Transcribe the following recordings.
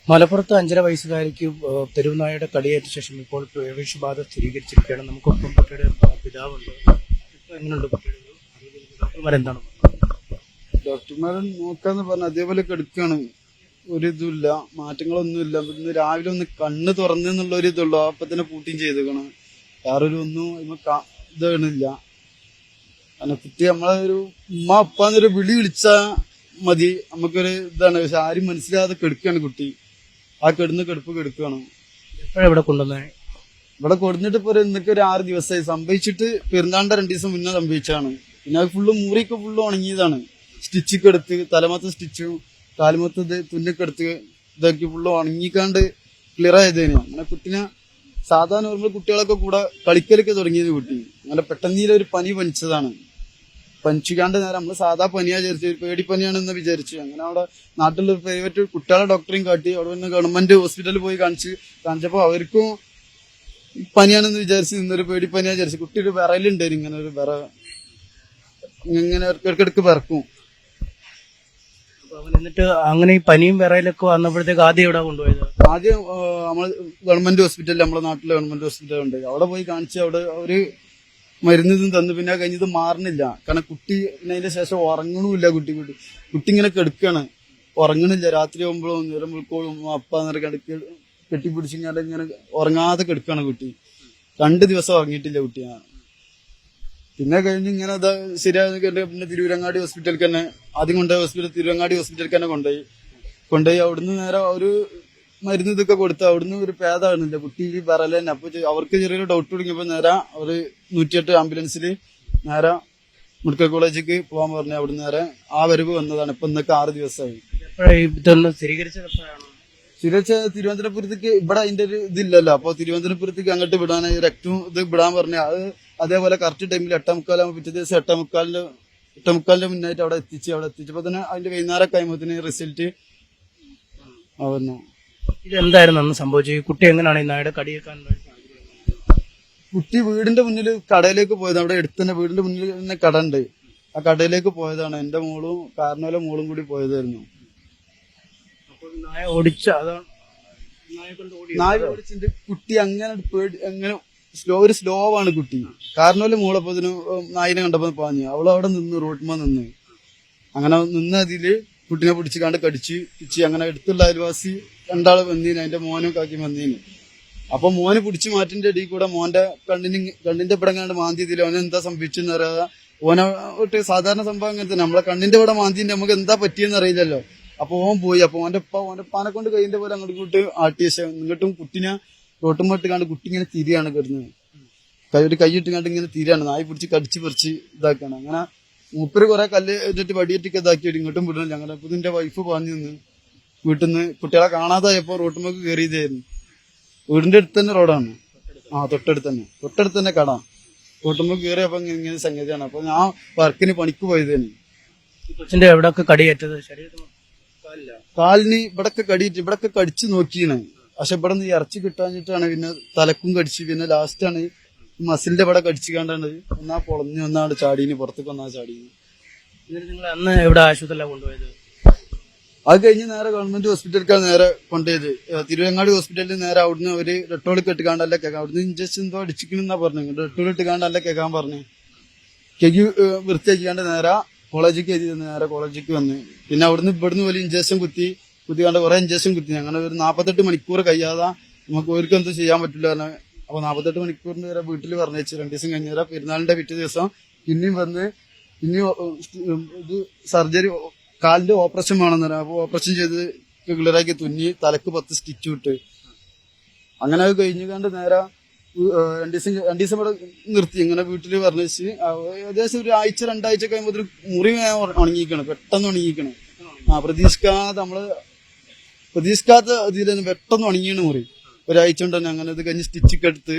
മലപ്പുറത്ത് 5.5 വയസ്സുകാരിക്ക് തെരുവുനായയുടെ കടിയേറ്റ ശേഷം ഇപ്പോൾ പേവിഷബാധ സ്ഥിരീകരിച്ചിരിക്കുകയാണ്. നമുക്കൊപ്പം കുട്ടിയുടെ പിതാവുണ്ട്. ഇപ്പൊ എങ്ങനെയുണ്ട് കുട്ടിയുടെ ഡോക്ടർമാരെന്താണ്? ഡോക്ടർമാരെ നോക്കാന്ന് പറഞ്ഞ അതേപോലെ കിടക്കാണ്. ഒരിതുമില്ല, മാറ്റങ്ങളൊന്നുമില്ല. ഇന്ന് രാവിലെ ഒന്ന് കണ്ണ് തുറന്നുള്ള ഒരു ഇതുള്ളൂ, അപ്പൊ തന്നെ പൂട്ടിയും ചെയ്തേക്കണം. വേറൊരു ഒന്നും ഇതാണില്ല. കാരണം കുട്ടി നമ്മളെ ഒരു ഉമ്മ അപ്പാന്നൊരു വിളി വിളിച്ചാ മതി, നമുക്കൊരു ഇതാണ്. പക്ഷെ ആരും മനസ്സിലാതെ കെടുക്കാണ് കുട്ടി. ആ കെടുപ്പ് കെടുക്കുകയാണ്. എപ്പോഴെവിടെ കൊണ്ടുവന്നേ? ഇവിടെ കൊടുത്തിട്ട് ഇപ്പൊ ഇന്നൊക്കെ ഒരു 6 ദിവസമായി. സംഭവിച്ചിട്ട് പെരുന്നാളിന്റെ 2 ദിവസം മുന്നേ സംഭവിച്ചാണ്. പിന്നെ അത് ഫുള്ള് മുറിയൊക്കെ ഫുള്ള് ഉണങ്ങിയതാണ്. സ്റ്റിച്ചൊക്കെ എടുത്ത് തലമത്ത് സ്റ്റിച്ചും കാലുമത്ത് തുന്നൊക്കെ എടുത്ത് ഇതാക്കി ഫുള്ള് ഉണങ്ങിക്കാണ്ട് ക്ലിയർ ആയതേനു. അങ്ങനെ കുട്ടിനെ സാധാരണ നോർമൽ കുട്ടികളൊക്കെ കൂടെ കളിക്കലൊക്കെ തുടങ്ങിയത് കുട്ടി. അങ്ങനെ പെട്ടെന്ന് ഒരു പനി പനിച്ചതാണ്. പനിച്ചുകാണ്ട് നേരം നമ്മള് സാധാ പനിയാ വിചാരിച്ചു, പേടിപ്പനിയാണെന്ന് വിചാരിച്ചു. അങ്ങനെ അവിടെ നാട്ടിലുള്ള പ്രൈവറ്റ് കുട്ടികളെ ഡോക്ടറെയും കാട്ടി അവിടെ നിന്ന് ഗവൺമെന്റ് ഹോസ്പിറ്റലിൽ പോയി കാണിച്ചപ്പോ അവർക്കും പനിയാണെന്ന് വിചാരിച്ച് നിന്നൊരു പേടിപ്പനിയാ വിചാരിച്ചു. കുട്ടി ഒരു വിറലുണ്ടായിരുന്നു, ഇങ്ങനെ ഒരു ഇങ്ങനെ ഇടയ്ക്കിടയ്ക്ക് വിറക്കും. എന്നിട്ട് അങ്ങനെ ഈ പനിയും വിറയിലൊക്കെ വന്നപ്പോഴത്തേക്ക് ആദ്യം എവിടെ കൊണ്ടുപോയത്? ആദ്യം നമ്മള് ഗവൺമെന്റ് ഹോസ്പിറ്റലിൽ, നമ്മളെ നാട്ടിലെ ഗവൺമെന്റ് ഹോസ്പിറ്റൽ ഉണ്ട്, അവിടെ പോയി കാണിച്ച് അവിടെ അവര് മരുന്ന് തന്നു. പിന്നെ കഴിഞ്ഞത് മാറണില്ല. കാരണം കുട്ടി പിന്നെ അതിന്റെ ശേഷം ഉറങ്ങണമില്ല. കുട്ടി ഇങ്ങനെ കെടുക്കാണ്, ഉറങ്ങണില്ല. രാത്രി ആകുമ്പോഴും നേരം വിളിക്കോളും അപ്പാന്നൊരു കെട്ടിപ്പിടിച്ചിങ്ങനെ ഇങ്ങനെ ഉറങ്ങാതെ കെടുക്കാണ് കുട്ടി. 2 ദിവസം ഉറങ്ങിയിട്ടില്ല കുട്ടി. പിന്നെ കഴിഞ്ഞ് ഇങ്ങനെ ശരിയായ പിന്നെ തിരുവരങ്ങാടി ഹോസ്പിറ്റലിൽ തന്നെ ആദ്യം കൊണ്ടുപോയ തിരുവരങ്ങാടി ഹോസ്പിറ്റലിൽ തന്നെ കൊണ്ടുപോയി അവിടുന്ന് നേരെ ഒരു മരുന്ന് ഇതൊക്കെ കൊടുത്ത് അവിടുന്ന് ഒരു ഭേദമാകുന്നില്ല. കുട്ടി വിറല തന്നെ. അപ്പൊ അവർക്ക് ചെറിയൊരു ഡൗട്ട് തുടങ്ങിയപ്പോ നേരെ അവര് 108 ആംബുലൻസിൽ നേരെ മെഡിക്കൽ കോളേജിലേക്ക് പോകാൻ പറഞ്ഞു. അവിടുന്ന് നേരെ ആ വരവ് വന്നതാണ്. ഇപ്പൊ ഇന്നൊക്കെ 6 ദിവസമായി. സ്ഥിരീകരിച്ച തിരുവനന്തപുരത്തേക്ക്. ഇവിടെ അതിന്റെ ഒരു ഇതില്ലല്ലോ, അപ്പൊ തിരുവനന്തപുരത്തേക്ക് അങ്ങോട്ട് വിടാൻ രക്തം ഇത് വിടാൻ പറഞ്ഞു. അത് അതേപോലെ കറക്റ്റ് ടൈമിൽ 8:45 പിറ്റേ ദിവസം 8:45 മുന്നായിട്ട് അവിടെ എത്തിച്ചപ്പോ തന്നെ അതിന്റെ വൈകുന്നേരം കഴിയുമ്പോഴത്തേന് റിസൾട്ട് വന്നു. ഇതെന്തായിരുന്നു അന്ന് സംഭവിച്ചത്? കുട്ടി എങ്ങനെയാണ് ഈ നായുടെ കടിയേക്കാൻ? കുട്ടി വീടിന്റെ മുന്നിൽ കടയിലേക്ക് പോയത്. അവിടെ അടുത്ത് തന്നെ വീടിന്റെ മുന്നിൽ തന്നെ കട ഉണ്ട്. ആ കടയിലേക്ക് പോയതാണ്. എന്റെ മോളും കാരണവരെ മോളും കൂടി പോയതായിരുന്നു. നായ ഓടിച്ച നായ ഓടിച്ചിട്ട് കുട്ടി അങ്ങനെ ഒരു സ്ലോവാണ് കുട്ടി. കാരണവരെ മോളപ്പോ നായിനെ കണ്ടപ്പോ പാഞ്ഞു. അവളവിടെ നിന്ന് റോഡ്മ നിന്ന് അങ്ങനെ നിന്നതില് കുട്ടിനെ പിടിച്ച് കടിച്ച് അങ്ങനെ അടുത്തുള്ള അയൽവാസി 2 ആള് വന്നീന്. അതിന്റെ മോനും കാക്കി വന്നീന്. അപ്പൊ മോന് പിടിച്ചു മാറ്റിന്റെ ഇടയിൽ കൂടെ മോന്റെ കണ്ണിന്റെ ഇവിടെ കണ്ട് മാന്തിയതില്ല. ഓനെ എന്താ സംഭവിച്ചെന്ന് അറിയാതെ ഓനെ സാധാരണ സംഭവം അങ്ങനെ തന്നെ. നമ്മളെ കണ്ണിന്റെ ഇവിടെ മാന്തിന്റെ നമുക്ക് എന്താ പറ്റിയെന്ന് അറിയില്ലല്ലോ. അപ്പൊ ഓൻ പോയി. അപ്പൊ ഓന്റെ പാനെ കൊണ്ട് കൈന്റെ പോലെ അങ്ങോട്ട് ഇങ്ങോട്ട് ആട്ടിയ ശേഷം ഇങ്ങോട്ടും കുട്ടിനെ റോട്ടുമ്പോട്ട് കണ്ട് കുട്ടി ഇങ്ങനെ തിരിയാണ് കിടന്നത്. ഒരു കൈയിട്ട് കണ്ട് ഇങ്ങനെ തിരിയാണ്. നായി പിടിച്ച് കടിച്ച് പറിച്ച് ഇതാക്കാണ്. അങ്ങനെ മൂപ്പര് കുറെ കല്ല് ഇട്ടിട്ട് വടിയിട്ടൊക്കെ ഇതാക്കിയിട്ട് ഇങ്ങോട്ടും വിടണം. ഞങ്ങളുടെ അപ്പൊ ഇതിന്റെ വൈഫ് പറഞ്ഞു നിന്ന് വീട്ടിൽ നിന്ന് കുട്ടികളെ കാണാതായപ്പോ റോട്ടുമ്പോ കയറിയതായിരുന്നു. വീടിന്റെ അടുത്ത് തന്നെ റോഡാണ്. തൊട്ടടുത്ത് തന്നെ കട. റോട്ടുമ്പോ കയറിയപ്പോ ഇങ്ങനെ സംഗതിയാണ്. അപ്പൊ ഞാൻ വർക്കിന് പണിക്ക് പോയതേന്. കൊച്ചിന്റെ എവിടെയൊക്കെ കടിയേറ്റത്? കാലിന് ഇവിടൊക്കെ കടിയിട്ട് ഇവിടൊക്കെ കടിച്ചു നോക്കിയാണ്. പക്ഷെ ഇവിടെ നിന്ന് ഇറച്ചി കിട്ടാഞ്ഞിട്ടാണ് പിന്നെ തലക്കും കടിച്ച്. പിന്നെ ലാസ്റ്റാണ് മസിലിന്റെ ഇവിടെ കടിച്ചു കണ്ടാണ് ഒന്നാ പൊളഞ്ഞ് ഒന്നാണ് ചാടീന്, പുറത്തേക്ക് ഒന്നാ ചാടീന്. നിങ്ങൾ അന്ന് എവിടെ ആശുപത്രിയിലാണ് കൊണ്ടുപോയത്? അത് കഴിഞ്ഞ് നേരെ ഗവൺമെന്റ് ഹോസ്പിറ്റലിലേക്കാണ് നേരെ കൊണ്ടുപോയത്. തിരുവങ്ങാടി ഹോസ്പിറ്റലിൽ നേരെ അവിടുന്ന് ഒരു റെട്ടോൾ കെട്ടിക്കാണ്ടല്ല കേൾക്കാം. അവിടുന്ന് ഇഞ്ചക്ഷൻ എന്തോ അടിച്ചിക്കണെന്നാ പറഞ്ഞു. റെട്ടോൾ ഇട്ടുകാണ്ടല്ല കേൾക്കാൻ പറഞ്ഞു. കേക്ക് വൃത്തിയാക്കിക്കാണ്ട് നേരെ കോളേജിലേക്ക് വന്ന് പിന്നെ അവിടുന്ന് ഇവിടുന്ന് പോലെ ഇഞ്ചക്ഷൻ കുത്തിക്കാണ്ട് കുറെ ഇഞ്ചക്ഷൻ കുത്തി. അങ്ങനെ ഒരു 48 മണിക്കൂർ കഴിയാതെ നമുക്ക് ഒരിക്കലും എന്തും ചെയ്യാൻ പറ്റില്ല. അപ്പൊ 48 മണിക്കൂറിന് വരെ വീട്ടിൽ പറഞ്ഞു വെച്ച് 2 ദിവസം കഴിഞ്ഞ പെരുന്നാളിന്റെ പിറ്റേ ദിവസം പിന്നെയും വന്ന് ഇത് സർജറി കാലിന്റെ ഓപ്പറേഷൻ വേണമെന്ന് പറയാം. അപ്പൊ ഓപ്പറേഷൻ ചെയ്ത് ക്ലിയറാക്കി തുന്നി തലക്ക് 10 സ്റ്റിച്ച് വിട്ട്. അങ്ങനെ അത് കഴിഞ്ഞുകൊണ്ട് നേരെ 2 ദിവസം ഇവിടെ നിർത്തി. ഇങ്ങനെ വീട്ടില് പറഞ്ഞു വെച്ച് ഏകദേശം ഒരു 1-2 ആഴ്ച കഴിയുമ്പോൾ മുറി ഉണങ്ങിക്കണം, പെട്ടെന്ന് ഉണങ്ങിക്കണം. പ്രതീക്ഷിക്കാത്ത ഇതിൽ തന്നെ പെട്ടെന്ന് ഉണങ്ങിയാണ് മുറി. ഒരാഴ്ച കൊണ്ട് തന്നെ അങ്ങനെ ഇത് കഴിഞ്ഞ് സ്റ്റിച്ചൊക്കെ എടുത്ത്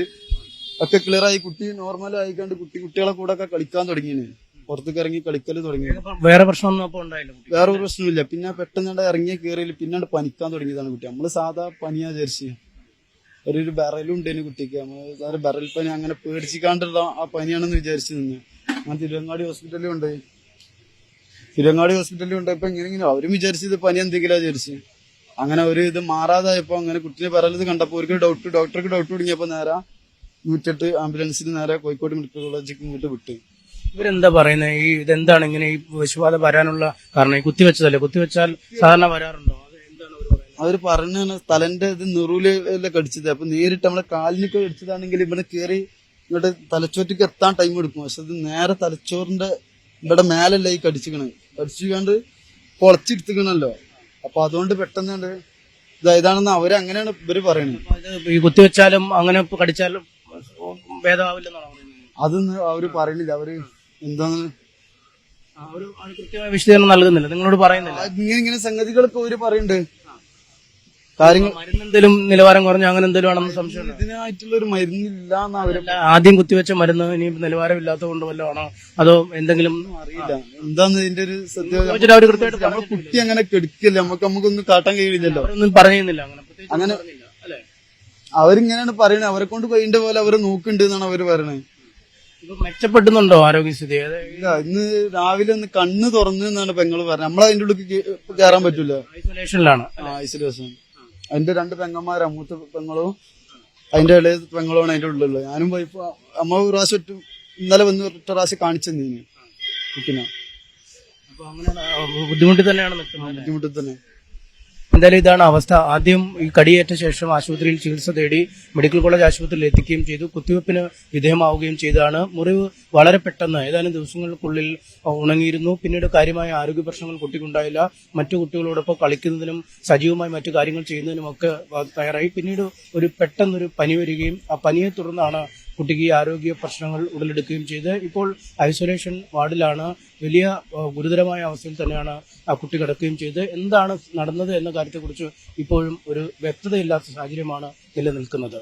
ഒക്കെ ക്ലിയർ ആയി. കുട്ടി നോർമൽ ആയിക്കൊണ്ട് കുട്ടികളെ കൂടെ ഒക്കെ കളിക്കാൻ തുടങ്ങിയാണ്. പുറത്തേക്ക് ഇറങ്ങി കളിക്കല് തുടങ്ങി. വേറെ പ്രശ്നമൊന്നും ഉണ്ടായില്ല? വേറെ ഒരു പ്രശ്നമില്ല. പിന്നെ പെട്ടെന്ന് ഇറങ്ങിയ കയറിയില്ല. പിന്നാണ്ട് പനിക്കാൻ തുടങ്ങിയതാണ് കുട്ടി. നമ്മള് സാധാ പനിയാ വിചാരിച്ച് ഒരു ബെറലും ഉണ്ടേന് കുട്ടിക്ക്. നമ്മള് ബെറൽ പനി അങ്ങനെ പേടിച്ചിക്കാണ്ടുള്ള ആ പനിയാണെന്ന് വിചാരിച്ചു നിന്ന് ഞാൻ തിരുവങ്ങാടി ഹോസ്പിറ്റലിൽ ഉണ്ടായി. ഇപ്പൊ ഇങ്ങനെ അവരും വിചാരിച്ചത് പനി എന്തെങ്കിലും വിചാരിച്ച്. അങ്ങനെ ഒരു ഇത് മാറാതായപ്പോ അങ്ങനെ കുട്ടിനെ പറയുന്നത് കണ്ടപ്പോ ഒരു ഡോക്ടർക്ക് ഡൗട്ട് തുടങ്ങിയപ്പോ നേരെ 108 ആംബുലൻസിന് നേരെ കോഴിക്കോട് മെഡിക്കൽ കോളേജിലേക്ക് ഇങ്ങോട്ട് വിട്ട്. ഇവരെന്താ പറയുന്നത്? ഈ ഇതെന്താണ് ഇങ്ങനെ ഈ വിഷബാധ വരാനുള്ള കാരണം? ഈ കുത്തിവെച്ചതല്ലേ? കുത്തിവെച്ചാൽ സാധാരണ വരാറുണ്ടോ? അത് എന്താണ് അവർ പറയുന്നത്? അവര് പറഞ്ഞാണ് തലന്റെ ഇത് നെറൂലല്ലേ കടിച്ചത്. അപ്പൊ നേരിട്ട് നമ്മളെ കാലിനൊക്കെ കടിച്ചതാണെങ്കിൽ ഇവിടെ കയറി ഇങ്ങോട്ട് തലച്ചോറ്റിക്ക് എത്താൻ ടൈം എടുക്കും. പക്ഷെ ഇത് നേരെ തലച്ചോറിന്റെ ഇവിടെ മേലല്ലേ ഈ കടിച്ചുകൊണ്ട് പൊളച്ചെടുത്തിക്കണല്ലോ. അപ്പൊ അതുകൊണ്ട് പെട്ടെന്ന് ഇതാണെന്ന് അവരങ്ങനെയാണ് ഇവര് പറയുന്നത്. അപ്പൊ ഇത് ഈ കുത്തിവെച്ചാലും അങ്ങനെ കടിച്ചാലും ഭേദമാവില്ലെന്നാണ് പറയുന്നത്. അതൊന്നും അവര് പറയണില്ല. അവര് എന്താന്ന് ഒരു കൃത്യമായ വിശദീകരണം നൽകുന്നില്ല, നിങ്ങളോട് പറയുന്നില്ല. ഇങ്ങനെ സംഗതികളൊക്കെ അവര് പറയുന്നുണ്ട്. കാര്യങ്ങൾ മരുന്ന് എന്തെങ്കിലും നിലവാരം കുറഞ്ഞ അങ്ങനെ എന്തെങ്കിലും ആണെന്ന് സംശയമുണ്ടോ? ഇതിനായിട്ടുള്ള ഒരു മരുന്നില്ല എന്ന് അവര് അല്ല, ആദ്യം കുത്തിവെച്ച മരുന്ന് ഇനി നിലവാരം ഇല്ലാത്തത് കൊണ്ട് വല്ലതും ആണോ, അതോ എന്തെങ്കിലും അറിയില്ല എന്താന്ന് ഇതിന്റെ ഒരു സത്യം. അവർ കൃത്യമായിട്ട് നമ്മളെ കുട്ടി അങ്ങനെ കെടുക്കില്ല, നമുക്കൊന്നും കാട്ടാൻ കഴിയില്ലല്ലോ. അവരൊന്നും പറഞ്ഞില്ല അങ്ങനെ അല്ലെ? അവരിങ്ങനെയാണ് പറയണത്. അവരെ കൊണ്ട് കഴിയേണ്ട പോലെ അവര് നോക്കുന്നുണ്ട് എന്നാണ് അവര് പറയണത്. ഇപ്പൊ മെച്ചപ്പെടുന്നുണ്ടോ ആരോഗ്യസ്ഥിതി? ഇല്ല, ഇന്ന് രാവിലെ ഒന്ന് കണ്ണ് തുറന്നു എന്നാണ് പെങ്ങള് പറഞ്ഞത്. നമ്മളതിന്റെ ഉള്ളിൽ കയറാൻ പറ്റൂല, ഐസൊലേഷനിലാണ്. ഐസൊലേഷൻ. അതിന്റെ 2 പെങ്ങന്മാരാ, മൂത്ത പെങ്ങളും അതിന്റെ ഇളയ പെങ്ങളുമാണ് അതിന്റെ ഉള്ളിലുള്ളത്. ഞാനും വൈഫ് അമ്മ ഒരു പ്രാവശ്യം ഇന്നലെ വന്ന് ഒറ്റ പ്രാവശ്യം കാണിച്ചു തന്നീന് കുട്ടിനെ. അപ്പൊ അങ്ങനെ ബുദ്ധിമുട്ടി തന്നെയാണ് നിൽക്കുന്നത്. ബുദ്ധിമുട്ടിൽ തന്നെ. എന്തായാലും ഇതാണ് അവസ്ഥ. ആദ്യം ഈ കടിയേറ്റ ശേഷം ആശുപത്രിയിൽ ചികിത്സ തേടി മെഡിക്കൽ കോളേജ് ആശുപത്രിയിൽ എത്തിക്കുകയും ചെയ്തു. കുത്തിവെപ്പിന് വിധേയമാവുകയും ചെയ്തതാണ്. മുറിവ് വളരെ പെട്ടെന്ന് ഏതാനും ദിവസങ്ങൾക്കുള്ളിൽ ഉണങ്ങിയിരുന്നു. പിന്നീട് കാര്യമായ ആരോഗ്യ പ്രശ്നങ്ങൾ കുട്ടിക്കുണ്ടായില്ല. മറ്റു കുട്ടികളോടൊപ്പം കളിക്കുന്നതിനും സജീവമായി മറ്റു കാര്യങ്ങൾ ചെയ്യുന്നതിനുമൊക്കെ തയ്യാറായി. പിന്നീട് പെട്ടെന്നൊരു പനി വരികയും ആ പനിയെ തുടർന്നാണ് കുട്ടിക്ക് ഈ ആരോഗ്യ പ്രശ്നങ്ങൾ ഉടലെടുക്കുകയും ചെയ്ത് ഇപ്പോൾ ഐസൊലേഷൻ വാർഡിലാണ്. വലിയ ഗുരുതരമായ അവസ്ഥയിൽ തന്നെയാണ് ആ കുട്ടി കിടക്കുകയും ചെയ്ത്. എന്താണ് നടന്നത് എന്ന കാര്യത്തെക്കുറിച്ച് ഇപ്പോഴും ഒരു വ്യക്തതയില്ലാത്ത സാഹചര്യമാണ് നിലനിൽക്കുന്നത്.